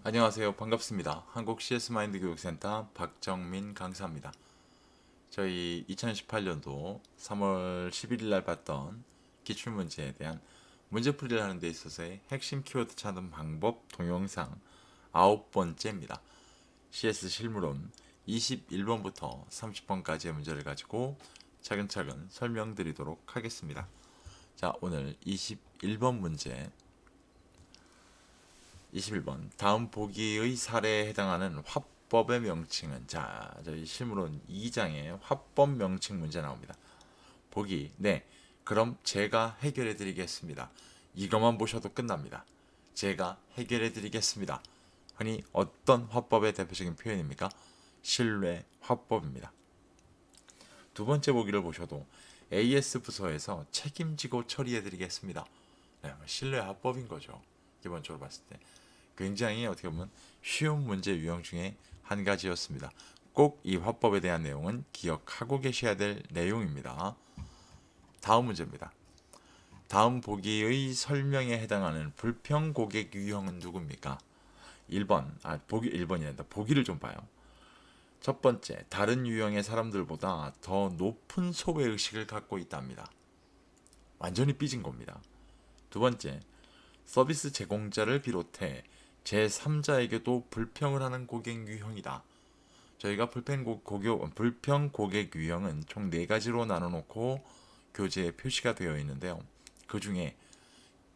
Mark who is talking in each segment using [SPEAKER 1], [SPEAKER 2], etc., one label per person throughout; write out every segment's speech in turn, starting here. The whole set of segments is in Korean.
[SPEAKER 1] 안녕하세요. 반갑습니다. 한국 CS마인드 교육센터 박정민 강사입니다. 저희 2018년도 3월 11일 날 봤던 기출문제에 대한 문제풀이를 하는 데 있어서의 핵심 키워드 찾는 방법 동영상 9번째입니다. CS 실무론 21번부터 30번까지의 문제를 가지고 차근차근 설명드리도록 하겠습니다. 자, 오늘 21번 문제 21번 다음 보기의 사례에 해당하는 화법의 명칭은 저희 실무론 2장에 화법 명칭 문제 나옵니다. 보기 네 그럼 제가 해결해 드리겠습니다. 이것만 보셔도 끝납니다. 제가 해결해 드리겠습니다. 흔히 어떤 화법의 대표적인 표현입니까? 신뢰 화법입니다. 두 번째 보기를 보셔도 AS 부서에서 책임지고 처리해 드리겠습니다. 네, 신뢰 화법인 거죠. 기본적으로 봤을 때 굉장히 어떻게 보면 쉬운 문제 유형 중에 한 가지였습니다. 꼭 이 화법에 대한 내용은 기억하고 계셔야 될 내용입니다. 다음 문제입니다. 다음 보기의 설명에 해당하는 불평 고객 유형은 누굽니까? 1번, 보기 1번이란다. 보기를 좀 봐요. 첫 번째, 다른 유형의 사람들보다 더 높은 소외의식을 갖고 있답니다. 완전히 삐진 겁니다. 두 번째, 서비스 제공자를 비롯해 제3자에게도 불평을 하는 고객 유형이다. 저희가 불평 고객 유형은 총 4가지로 나눠놓고 교재에 표시가 되어 있는데요. 그 중에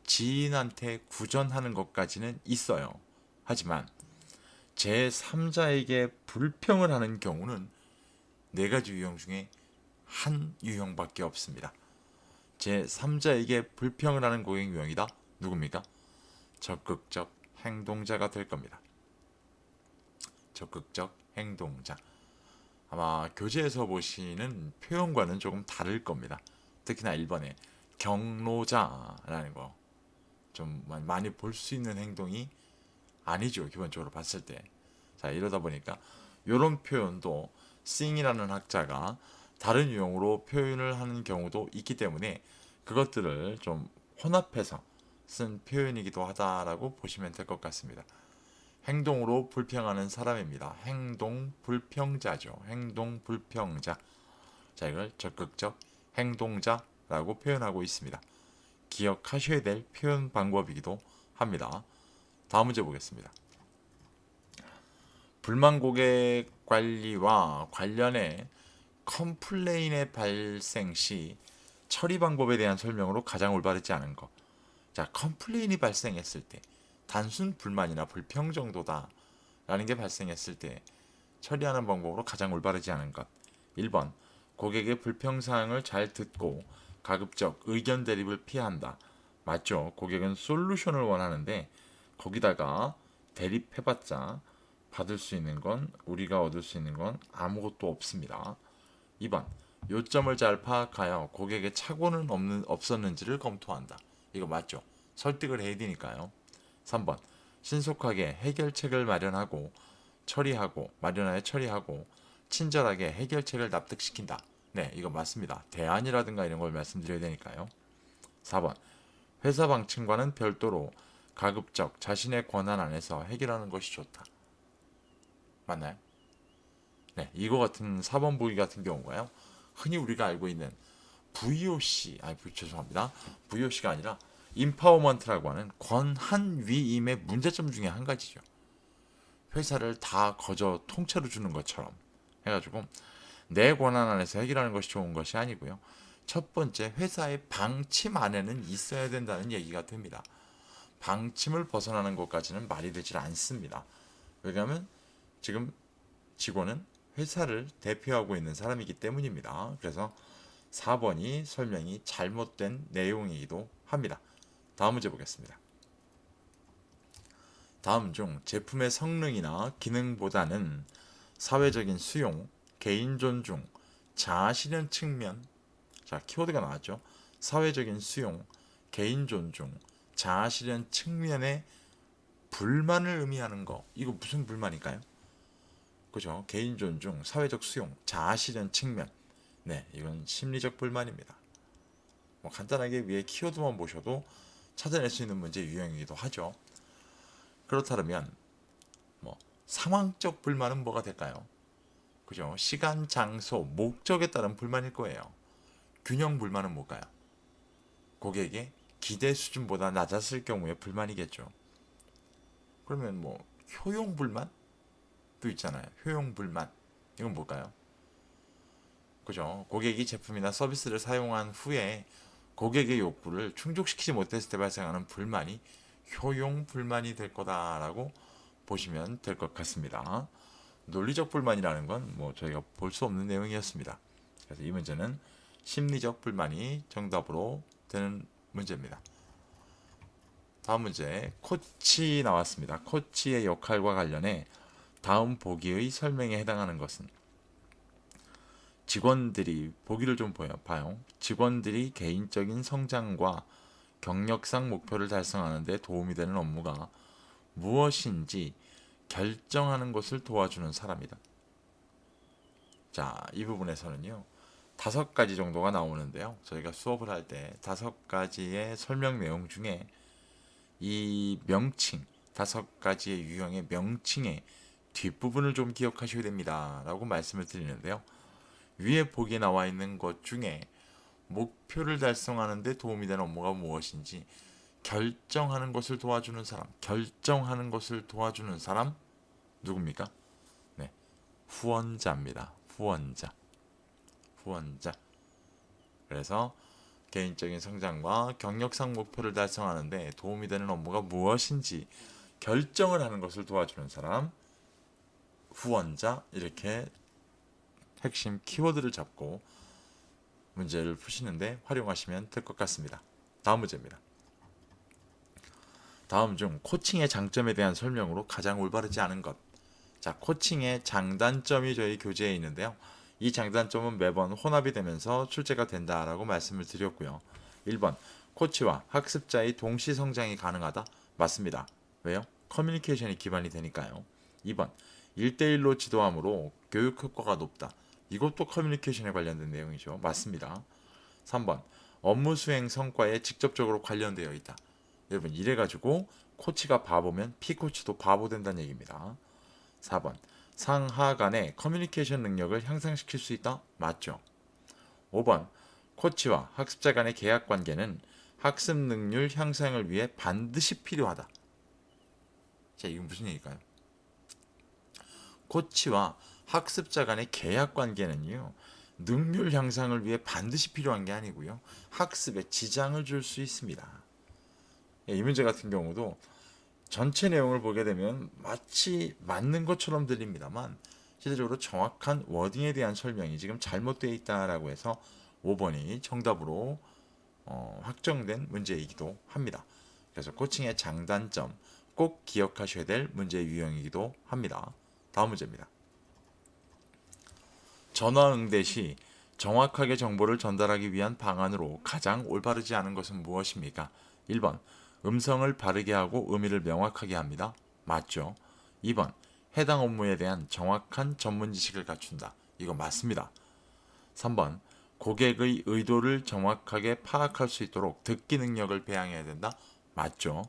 [SPEAKER 1] 지인한테 구전하는 것까지는 있어요. 하지만 제3자에게 불평을 하는 경우는 4가지 유형 중에 한 유형밖에 없습니다. 제3자에게 불평을 하는 고객 유형이다. 누굽니까? 적극적 행동자가 될 겁니다. 적극적 행동자. 아마 교재에서 보시는 표현과는 조금 다를 겁니다. 특히나 1번에 경로자라는 거 좀 많이 볼 수 있는 행동이 아니죠. 기본적으로 봤을 때. 자, 이러다 보니까 이런 표현도 싱이라는 학자가 다른 유형으로 표현을 하는 경우도 있기 때문에 그것들을 좀 혼합해서 쓴 표현이기도 하다라고 보시면 될 것 같습니다. 행동으로 불평하는 사람입니다. 행동 불평자죠. 행동 불평자. 자, 이걸 적극적 행동자라고 표현하고 있습니다. 기억하셔야 될 표현 방법이기도 합니다. 다음 문제 보겠습니다. 불만 고객 관리와 관련해 컴플레인의 발생 시 처리 방법에 대한 설명으로 가장 올바르지 않은 것. 자, 컴플레인이 발생했을 때 단순 불만이나 불평 정도다 라는 게 발생했을 때 처리하는 방법으로 가장 올바르지 않은 것. 1번 고객의 불평사항을 잘 듣고 가급적 의견 대립을 피한다. 맞죠? 고객은 솔루션을 원하는데 거기다가 대립해봤자 받을 수 있는 건 우리가 얻을 수 있는 건 아무것도 없습니다. 2번 요점을 잘 파악하여 고객의 착오는 없었는지를 검토한다. 이거 맞죠? 설득을 해야 되니까요. 3번 신속하게 해결책을 마련하여 처리하고 친절하게 해결책을 납득시킨다. 네, 이거 맞습니다. 대안이라든가 이런 걸 말씀드려야 되니까요. 4번 회사 방침과는 별도로 가급적 자신의 권한 안에서 해결하는 것이 좋다. 맞나요? 네, 이거 같은 4번 보기 같은 경우가요. 흔히 우리가 알고 있는 VOC, 죄송합니다. VOC가 아니라 임파워먼트라고 하는 권한 위임의 문제점 중에 한 가지죠. 회사를 다 거저 통째로 주는 것처럼 해가지고 내 권한 안에서 해결하는 것이 좋은 것이 아니고요. 첫 번째, 회사의 방침 안에는 있어야 된다는 얘기가 됩니다. 방침을 벗어나는 것까지는 말이 되질 않습니다. 왜냐하면 지금 직원은 회사를 대표하고 있는 사람이기 때문입니다. 그래서 4번이 설명이 잘못된 내용이기도 합니다. 다음 문제 보겠습니다. 다음 중 제품의 성능이나 기능보다는 사회적인 수용, 개인 존중, 자아 실현 측면, 자, 키워드가 나왔죠. 사회적인 수용, 개인 존중, 자아 실현 측면의 불만을 의미하는 거. 이거 무슨 불만일까요? 그죠? 개인 존중, 사회적 수용, 자아 실현 측면. 네, 이건 심리적 불만입니다. 뭐 간단하게 위에 키워드만 보셔도 찾아낼 수 있는 문제 유형이기도 하죠. 그렇다면 상황적 불만은 뭐가 될까요? 그죠? 시간, 장소, 목적에 따른 불만일 거예요. 균형 불만은 뭘까요? 고객의 기대 수준보다 낮았을 경우에 불만이겠죠. 그러면 뭐 효용 불만도 있잖아요. 효용 불만. 이건 뭘까요? 그죠? 고객이 제품이나 서비스를 사용한 후에 고객의 욕구를 충족시키지 못했을 때 발생하는 불만이 효용 불만이 될 거다라고 보시면 될 것 같습니다. 논리적 불만이라는 건 뭐 저희가 볼 수 없는 내용이었습니다. 그래서 이 문제는 심리적 불만이 정답으로 되는 문제입니다. 다음 문제, 코치 나왔습니다. 코치의 역할과 관련해 다음 보기의 설명에 해당하는 것은 직원들이 보기를 좀 봐요. 직원들이 개인적인 성장과 경력상 목표를 달성하는 데 도움이 되는 업무가 무엇인지 결정하는 것을 도와주는 사람이다. 자, 이 부분에서는요. 5가지 정도가 나오는데요. 저희가 수업을 할 때 5가지의 설명 내용 중에 이 명칭, 5가지의 유형의 명칭의 뒷부분을 좀 기억하셔야 됩니다. 라고 말씀을 드리는데요. 위에 보기에 나와 있는 것 중에 목표를 달성하는 데 도움이 되는 업무가 무엇인지 결정하는 것을 도와주는 사람, 결정하는 것을 도와주는 사람 누굽니까? 네, 후원자입니다. 후원자. 그래서 개인적인 성장과 경력상 목표를 달성하는 데 도움이 되는 업무가 무엇인지 결정을 하는 것을 도와주는 사람, 후원자, 이렇게 핵심 키워드를 잡고 문제를 푸시는데 활용하시면 될 것 같습니다. 다음 문제입니다. 다음 중 코칭의 장점에 대한 설명으로 가장 올바르지 않은 것. 자, 코칭의 장단점이 저희 교재에 있는데요. 이 장단점은 매번 혼합이 되면서 출제가 된다라고 말씀을 드렸고요. 1번, 코치와 학습자의 동시 성장이 가능하다. 맞습니다. 왜요? 커뮤니케이션이 기반이 되니까요. 2번, 1대1로 지도함으로 교육 효과가 높다. 이것도 커뮤니케이션에 관련된 내용이죠. 맞습니다. 3번, 업무 수행 성과에 직접적으로 관련되어 있다. 여러분, 이래가지고 코치가 바보면 피코치도 바보 된다는 얘기입니다. 4번, 상하 간의 커뮤니케이션 능력을 향상시킬 수 있다? 맞죠. 5번, 코치와 학습자 간의 계약 관계는 학습 능률 향상을 위해 반드시 필요하다. 자, 이건 무슨 얘기일까요? 코치와 학습자 간의 계약 관계는요, 능률 향상을 위해 반드시 필요한 게 아니고요, 학습에 지장을 줄 수 있습니다. 이 문제 같은 경우도 전체 내용을 보게 되면 마치 맞는 것처럼 들립니다만 실제적으로 정확한 워딩에 대한 설명이 지금 잘못되어 있다라고 해서 5번이 정답으로 확정된 문제이기도 합니다. 그래서 코칭의 장단점 꼭 기억하셔야 될 문제 유형이기도 합니다. 다음 문제입니다. 전화 응대 시 정확하게 정보를 전달하기 위한 방안으로 가장 올바르지 않은 것은 무엇입니까? 1번, 음성을 바르게 하고 의미를 명확하게 합니다. 맞죠? 2번, 해당 업무에 대한 정확한 전문 지식을 갖춘다. 이거 맞습니다. 3번, 고객의 의도를 정확하게 파악할 수 있도록 듣기 능력을 배양해야 된다. 맞죠?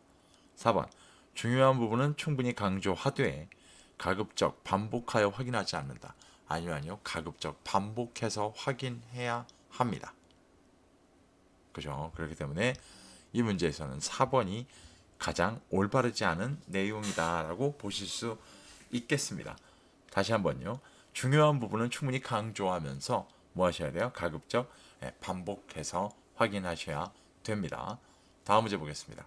[SPEAKER 1] 4번, 중요한 부분은 충분히 강조하되 가급적 반복하여 확인하지 않는다. 아니요. 가급적 반복해서 확인해야 합니다. 그죠? 그렇기 때문에 이 문제에서는 4번이 가장 올바르지 않은 내용이다라고 보실 수 있겠습니다. 다시 한번요. 중요한 부분은 충분히 강조하면서 뭐 하셔야 돼요? 가급적 반복해서 확인하셔야 됩니다. 다음 문제 보겠습니다.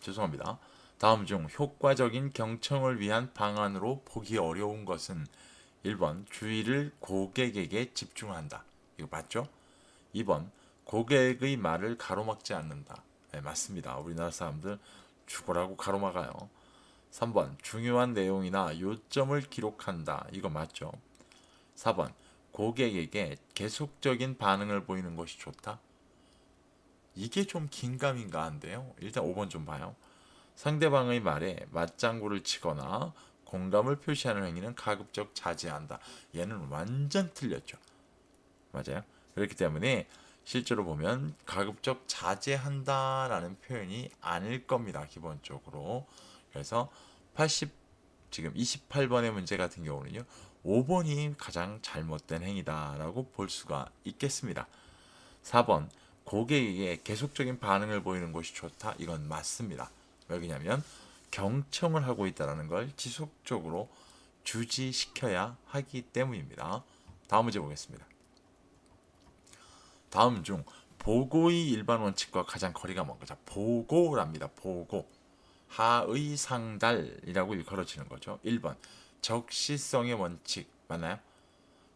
[SPEAKER 1] 죄송합니다. 다음 중 효과적인 경청을 위한 방안으로 보기 어려운 것은 1번, 주의를 고객에게 집중한다. 이거 맞죠? 2번, 고객의 말을 가로막지 않는다. 네, 맞습니다. 우리나라 사람들 죽어라고 가로막아요. 3번, 중요한 내용이나 요점을 기록한다. 이거 맞죠? 4번, 고객에게 계속적인 반응을 보이는 것이 좋다. 이게 좀 긴가민가한데요. 일단 5번 좀 봐요. 상대방의 말에 맞장구를 치거나 공감을 표시하는 행위는 가급적 자제한다. 얘는 완전 틀렸죠. 맞아요. 그렇기 때문에 실제로 보면 가급적 자제한다라는 표현이 아닐 겁니다. 기본적으로. 그래서 80 지금 28번의 문제 같은 경우는요. 5번이 가장 잘못된 행위다라고 볼 수가 있겠습니다. 4번 고객에게 계속적인 반응을 보이는 것이 좋다. 이건 맞습니다. 왜냐하면 경청을 하고 있다는 걸 지속적으로 주지시켜야 하기 때문입니다. 다음 문제 보겠습니다. 다음 중 보고의 일반 원칙과 가장 거리가 먼 거죠. 보고랍니다. 보고. 하의 상달이라고 일컬어지는 거죠. 1번 적시성의 원칙 맞나요?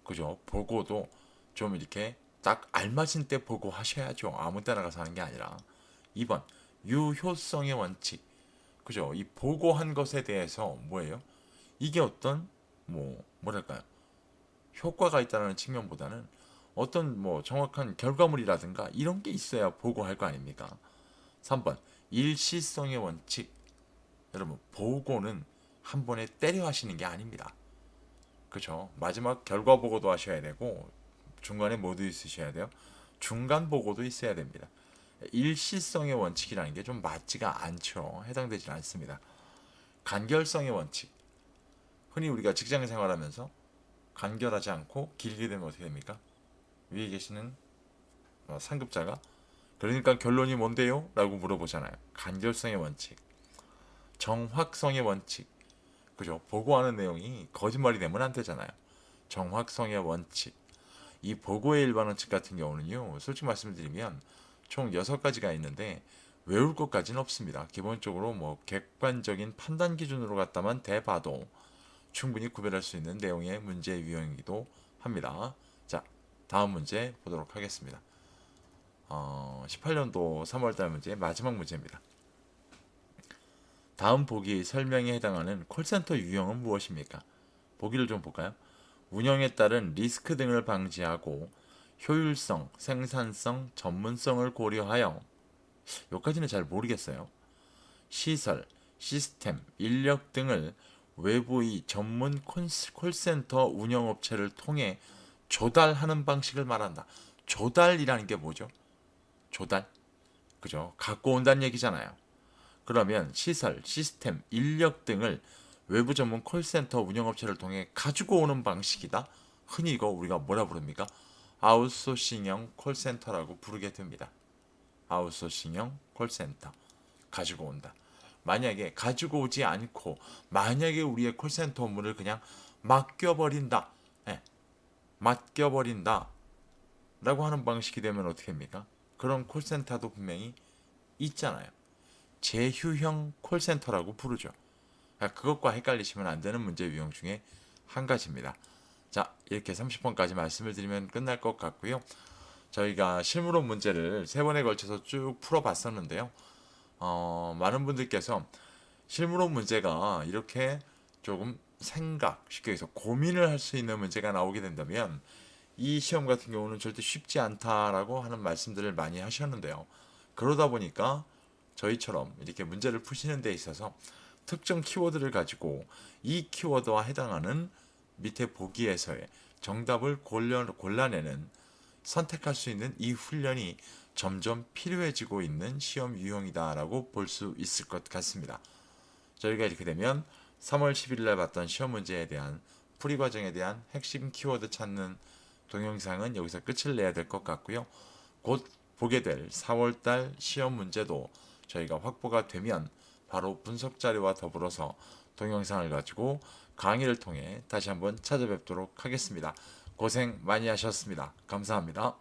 [SPEAKER 1] 그죠? 보고도 좀 이렇게 딱 알맞은 때 보고하셔야죠. 아무 때나 가서 하는 게 아니라. 2번 유효성의 원칙. 그죠? 이 보고한 것에 대해서 뭐예요? 이게 어떤 뭐랄까요? 효과가 있다는 측면보다는 어떤 정확한 결과물이라든가 이런 게 있어야 보고할 거 아닙니까? 3번 일시성의 원칙. 여러분 보고는 한 번에 때려 하시는 게 아닙니다. 그렇죠? 마지막 결과 보고도 하셔야 되고 중간에 모두 있으셔야 돼요. 중간 보고도 있어야 됩니다. 일시성의 원칙이라는 게 좀 맞지가 않죠. 해당되지 않습니다. 간결성의 원칙. 흔히 우리가 직장 생활하면서 간결하지 않고 길게 되면 어떻게 됩니까? 위에 계시는 상급자가 그러니까 결론이 뭔데요? 라고 물어보잖아요. 간결성의 원칙. 정확성의 원칙. 그죠? 보고하는 내용이 거짓말이 되면 안 되잖아요. 정확성의 원칙. 이 보고의 일반 원칙 같은 경우는요. 솔직히 말씀드리면 총 6가지가 있는데 외울 것까지는 없습니다. 기본적으로 객관적인 판단 기준으로 갖다만 대봐도 충분히 구별할 수 있는 내용의 문제 유형이기도 합니다. 자, 다음 문제 보도록 하겠습니다. 18년도 3월달 문제 마지막 문제입니다. 다음 보기 설명에 해당하는 콜센터 유형은 무엇입니까? 보기를 좀 볼까요? 운영에 따른 리스크 등을 방지하고 효율성, 생산성, 전문성을 고려하여 여기까지는 잘 모르겠어요. 시설, 시스템, 인력 등을 외부의 전문 콜센터 운영업체를 통해 조달하는 방식을 말한다. 조달이라는 게 뭐죠? 조달? 그죠? 갖고 온다는 얘기잖아요. 그러면 시설, 시스템, 인력 등을 외부 전문 콜센터 운영업체를 통해 가지고 오는 방식이다. 흔히 이거 우리가 뭐라 부릅니까? 아웃소싱형 콜센터라고 부르게 됩니다. 아웃소싱형 콜센터. 가지고 온다. 만약에 가지고 오지 않고 만약에 우리의 콜센터 업무를 그냥 맡겨버린다. 예, 맡겨버린다. 라고 하는 방식이 되면 어떻게 됩니까? 그런 콜센터도 분명히 있잖아요. 제휴형 콜센터라고 부르죠. 그것과 헷갈리시면 안 되는 문제 유형 중에 한 가지입니다. 자, 이렇게 30번까지 말씀을 드리면 끝날 것 같고요. 저희가 실무론 문제를 3번에 걸쳐서 쭉 풀어봤었는데요. 많은 분들께서 실무론 문제가 이렇게 조금 쉽게 해서 고민을 할 수 있는 문제가 나오게 된다면 이 시험 같은 경우는 절대 쉽지 않다라고 하는 말씀들을 많이 하셨는데요. 그러다 보니까 저희처럼 이렇게 문제를 푸시는 데 있어서 특정 키워드를 가지고 이 키워드와 해당하는 밑에 보기에서의 정답을 골라내는 선택할 수 있는 이 훈련이 점점 필요해지고 있는 시험 유형이다라고 볼 수 있을 것 같습니다. 저희가 이렇게 되면 3월 10일 날 봤던 시험 문제에 대한 풀이 과정에 대한 핵심 키워드 찾는 동영상은 여기서 끝을 내야 될 것 같고요. 곧 보게 될 4월달 시험 문제도 저희가 확보가 되면 바로 분석 자료와 더불어서 동영상을 가지고 강의를 통해 다시 한번 찾아뵙도록 하겠습니다. 고생 많이 하셨습니다. 감사합니다.